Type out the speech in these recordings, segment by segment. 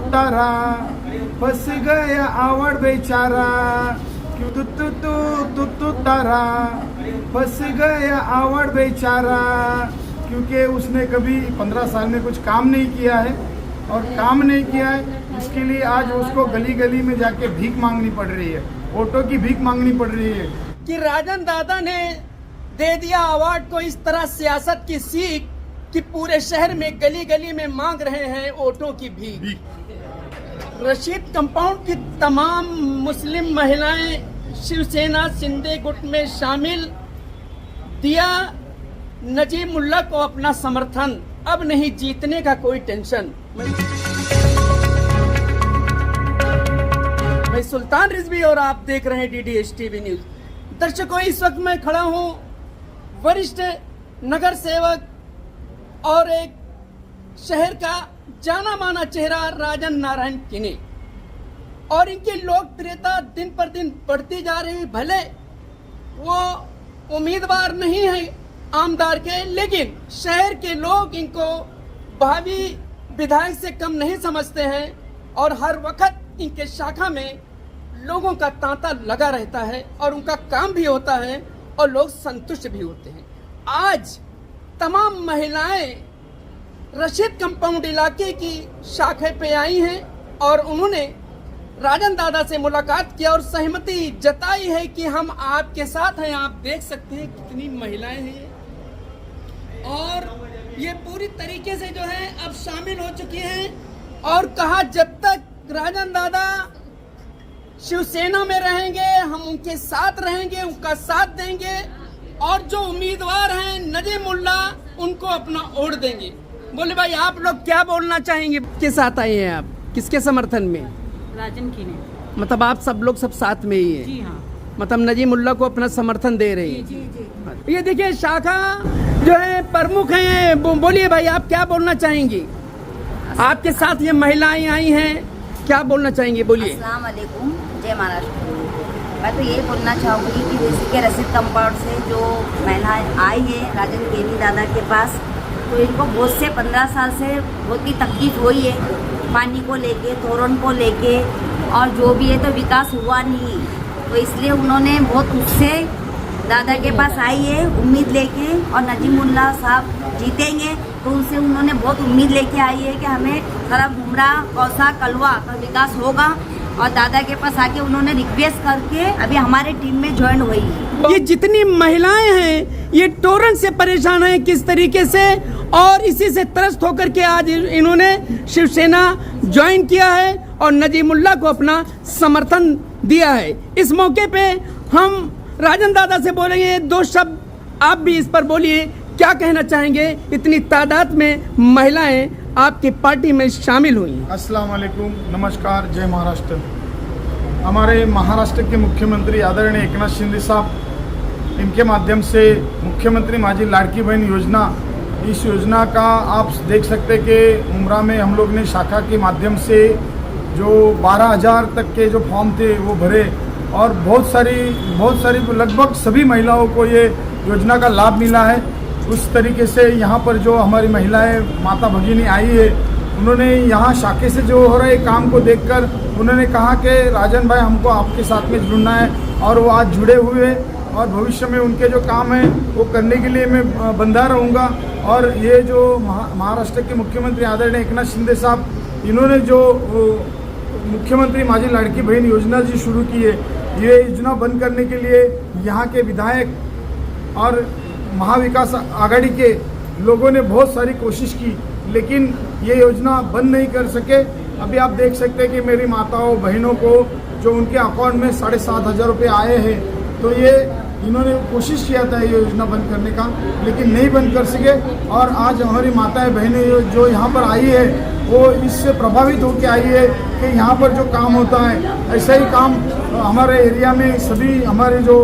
तारा, फंस गया आवड़ बेचारा। तू तारा, फंस गया आवड़ बेचारा। क्योंकि उसने कभी 15 साल में कुछ काम नहीं किया है, और काम नहीं किया है इसके लिए आज उसको गली गली में जाके भीख मांगनी पड़ रही है, ऑटो की भीख मांगनी पड़ रही है। कि राजन दादा ने दे दिया अवार्ड को इस तरह सियासत की सीख कि पूरे शहर में गली गली में मांग रहे हैं ऑटो की भीख। रशीद कंपाउंड की तमाम मुस्लिम महिलाएं शिवसेना शिंदे गुट में शामिल, दिया नजीब मुल्ला को अपना समर्थन, अब नहीं जीतने का कोई टेंशन। मैं सुल्तान रिजवी और आप देख रहे हैं DDH-TV न्यूज। दर्शकों, इस वक्त मैं खड़ा हूं वरिष्ठ नगर सेवक और एक शहर का जाना माना चेहरा राजन नारायण किने, और इनकी लोकप्रियता दिन पर दिन बढ़ती जा रही। भले वो उम्मीदवार नहीं है आमदार के, लेकिन शहर के लोग इनको भावी विधायक से कम नहीं समझते हैं, और हर वक्त इनके शाखा में लोगों का तांता लगा रहता है और उनका काम भी होता है और लोग संतुष्ट भी होते हैं। आज तमाम महिलाएं रशीद कंपाउंड इलाके की शाखा पे आई हैं और उन्होंने राजन दादा से मुलाकात किया और सहमति जताई है कि हम आपके साथ हैं। आप देख सकते हैं कितनी महिलाएं हैं और ये पूरी तरीके से जो है अब शामिल हो चुकी हैं, और कहा जब तक राजन दादा शिवसेना में रहेंगे हम उनके साथ रहेंगे, उनका साथ देंगे, और जो उम्मीदवार हैं नजीब मुल्ला उनको अपना वोट देंगे। बोले भाई, आप लोग क्या बोलना चाहेंगे? किसके साथ आए हैं आप, किसके समर्थन में? राजन किने। मतलब आप सब लोग सब साथ में ही हैं? जी हाँ। मतलब नजीब मुल्ला को अपना समर्थन दे रहे हैं? जी जी। ये देखिए शाखा जो है प्रमुख हैं, बोलिए भाई आप क्या बोलना चाहेंगी? आपके साथ ये महिलाएं आई हैं, क्या बोलना चाहेंगे? बोलिए। अस्सलाम वालेकुम, जय महाराष्ट्र। मैं तो यही बोलना चाहूँगी कि जैसे कि रशीद कंपाउंड से जो महिलाएं आई हैं राजन केनी दादा के पास, तो इनको बहुत से 15 साल से बहुत ही तकलीफ हुई है, पानी को लेके, तोरण को लेके, और जो भी है तो विकास हुआ नहीं। तो इसलिए उन्होंने बहुत उससे दादा के पास आई है उम्मीद लेके, और नजीब मुल्ला साहब जीतेंगे तो उनसे उन्होंने बहुत उम्मीद लेके आई है कि हमें सारा घुमरा कौसा कलवा का विकास होगा, और दादा के पास आके उन्होंने रिक्वेस्ट करके अभी हमारे टीम में ज्वाइन हुई है। ये जितनी महिलाएं हैं ये टोरन से परेशान हैं किस तरीके से, और इसी से त्रस्त होकर के आज इन्होंने शिवसेना ज्वाइन किया है और नजीब मुल्ला को अपना समर्थन दिया है। इस मौके पे हम राजन दादा से बोलेंगे, दो शब्द आप भी इस पर बोलिए, क्या कहना चाहेंगे? इतनी तादाद में महिलाएं आपकी पार्टी में शामिल हुई। अस्सलाम वालेकुम, नमस्कार, जय महाराष्ट्र। हमारे महाराष्ट्र के मुख्यमंत्री आदरणीय एकनाथ शिंदे साहब, इनके माध्यम से मुख्यमंत्री माझी लाड़की बहन योजना, इस योजना का आप देख सकते कि उमरा में हम लोग ने शाखा के माध्यम से जो 12,000 तक के जो फॉर्म थे वो भरे, और बहुत सारी लगभग सभी महिलाओं को ये योजना का लाभ मिला है। उस तरीके से यहाँ पर जो हमारी महिलाएं माता भगिनी आई है, उन्होंने यहाँ शाखे से जो हो रहे काम को देखकर उन्होंने कहा कि राजन भाई हमको आपके साथ में जुड़ना है, और वो आज जुड़े हुए, और भविष्य में उनके जो काम है वो करने के लिए मैं बंधा रहूँगा। और ये जो महाराष्ट्र के मुख्यमंत्री आदरणीय एकनाथ शिंदे साहब, इन्होंने जो मुख्यमंत्री माझी लाड़की बहन योजना जी शुरू की है, ये योजना बंद करने के लिए यहाँ के विधायक और महाविकास आघाड़ी के लोगों ने बहुत सारी कोशिश की, लेकिन ये योजना बंद नहीं कर सके। अभी आप देख सकते हैं कि मेरी माताओं बहनों को जो उनके अकाउंट में 7,500 रुपये आए हैं, तो ये इन्होंने कोशिश किया था ये योजना बंद करने का, लेकिन नहीं बंद कर सके। और आज हमारी माताएं बहनें जो यहाँ पर आई है वो इससे प्रभावित होकर आई है कि यहाँ पर जो काम होता है ऐसा ही काम हमारे एरिया में सभी हमारे जो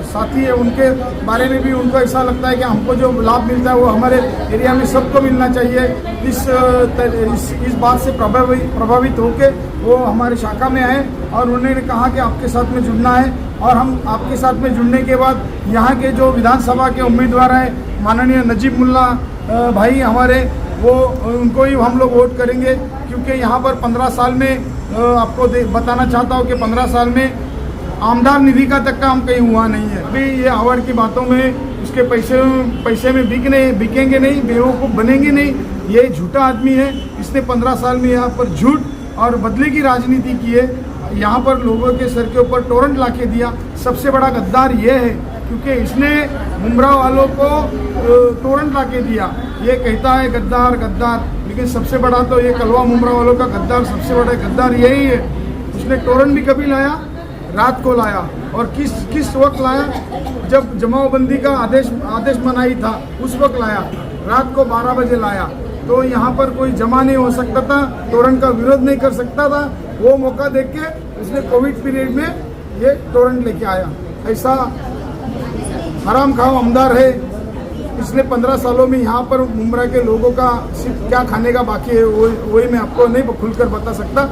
साथी है उनके बारे में भी उनको ऐसा लगता है कि हमको जो लाभ मिलता है वो हमारे एरिया में सबको मिलना चाहिए। इस बात से प्रभावित होकर वो हमारे शाखा में आए और उन्होंने कहा कि आपके साथ में जुड़ना है, और हम आपके साथ में जुड़ने के बाद यहाँ के जो विधानसभा के उम्मीदवार हैं माननीय नजीब मुल्ला भाई हमारे, वो उनको ही हम लोग वोट करेंगे, क्योंकि यहाँ पर 15 साल में आपको बताना चाहता हूँ कि 15 साल में आमदार निधि का तक काम कहीं हुआ नहीं है। अभी ये अवार्ड की बातों में उसके पैसे में बिकेंगे नहीं, बेवकूफ़ बनेंगे नहीं। ये झूठा आदमी है, इसने 15 साल में यहाँ पर झूठ और बदले की राजनीति की है। यहाँ पर लोगों के सर के ऊपर टोरेंट ला के दिया। सबसे बड़ा गद्दार ये है, क्योंकि इसने मुमरा वालों को टोरेंट ला के दिया। ये कहता है गद्दार गद्दार, लेकिन सबसे बड़ा तो ये कलवा मुमरा वालों का गद्दार, सबसे बड़ा गद्दार यही है। उसने टोरेंट भी कभी लाया, रात को लाया, और किस वक्त लाया, जब जमावबंदी का आदेश मनाई था उस वक्त लाया, रात को 12 बजे लाया। तो यहाँ पर कोई जमा नहीं हो सकता था, टोरेंट का विरोध नहीं कर सकता था। वो मौका देख के उसने कोविड पीरियड में ये टोरेंट लेके आया। ऐसा हराम खाओ आमदार है। पिछले 15 सालों में यहाँ पर मुमरा के लोगों का सिर्फ क्या खाने का बाकी है वही मैं आपको नहीं खुलकर बता सकता,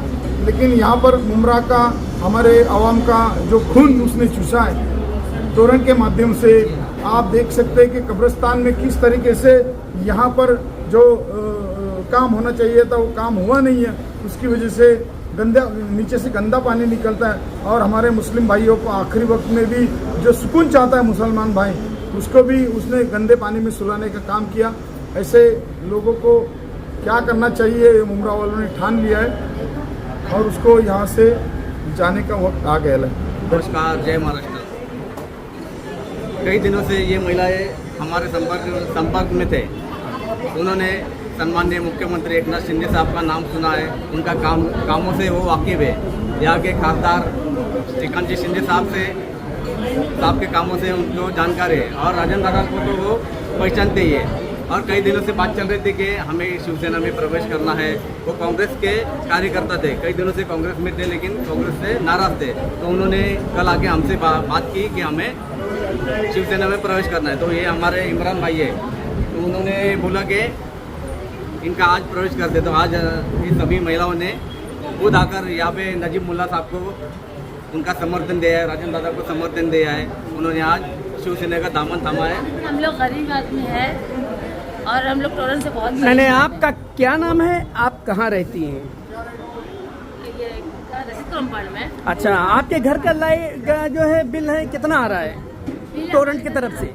लेकिन यहाँ पर मुमरा का, हमारे आवाम का जो खून उसने चूसा है टोरेंट के माध्यम से। आप देख सकते हैं कि कब्रिस्तान में किस तरीके से यहाँ पर जो काम होना चाहिए था वो काम हुआ नहीं है। उसकी वजह से नीचे से गंदा पानी निकलता है, और हमारे मुस्लिम भाइयों को आखिरी वक्त में भी जो सुकून चाहता है मुसलमान भाई, उसको भी उसने गंदे पानी में सुलाने का काम किया। ऐसे लोगों को क्या करना चाहिए मुमरा वालों ने ठान लिया है, और उसको यहाँ से जाने का वक्त आ गया है। नमस्कार, जय महाराष्ट्र। कई दिनों से ये महिलाएं हमारे संपर्क में थे। उन्होंने सम्माननीय मुख्यमंत्री एकनाथ शिंदे साहब का नाम सुना है, उनका कामों से वो वाकिफ है। यहाँ के खासदार श्रीकांत शिंदे साहब के कामों से उनको जानकारी है, और राजन दादा को तो वो पहचानते ही है। और कई दिनों से बात चल रही थी कि हमें शिवसेना में प्रवेश करना है। वो कांग्रेस के कार्यकर्ता थे, कई दिनों से कांग्रेस में थे, लेकिन कांग्रेस से नाराज थे। तो उन्होंने कल आके हमसे बात की कि हमें शिवसेना में प्रवेश करना है। तो ये हमारे इमरान भाई है, तो उन्होंने बोला कि इनका आज प्रवेश कर दे। तो आज ये सभी महिलाओं ने खुद आकर यहाँ पे नजीब मुल्ला साहब को उनका समर्थन दिया है, राजन दादा को समर्थन दिया है। उन्होंने आज शिवसेना का दामन थामा है। हम लोग गरीब आदमी है और हम लोग टोरेंट से बहुत मैंने आपका क्या नाम है, आप कहाँ रहती हैं? ये रसीद कंपाउंड में। अच्छा, आपके घर का लाइट का जो है बिल है कितना आ रहा है टोरेंट की तरफ से?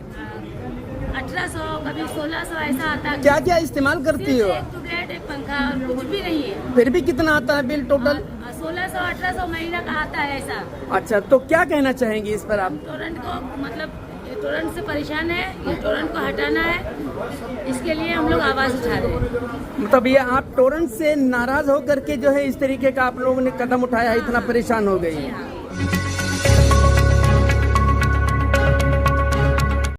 1800 कभी 1600 ऐसा आता है। क्या क्या इस्तेमाल करती हो? एक ट्यूबलाइट, एक पंखा, और कुछ भी नहीं है। फिर भी कितना आता है बिल टोटल? 1600-1800 महीना का आता है ऐसा। अच्छा, तो क्या कहना चाहेंगी इस पर आप? टोरेंट को मतलब ये टोरेंट से परेशान है, ये टोरेंट को हटाना है, इसके लिए हम लोग आवाज़ उठा रहे हैं। मतलब ये आप टोरेंट से नाराज होकर के जो है इस तरीके का आप लोगों ने कदम उठाया है, इतना परेशान हो गई? हाँ।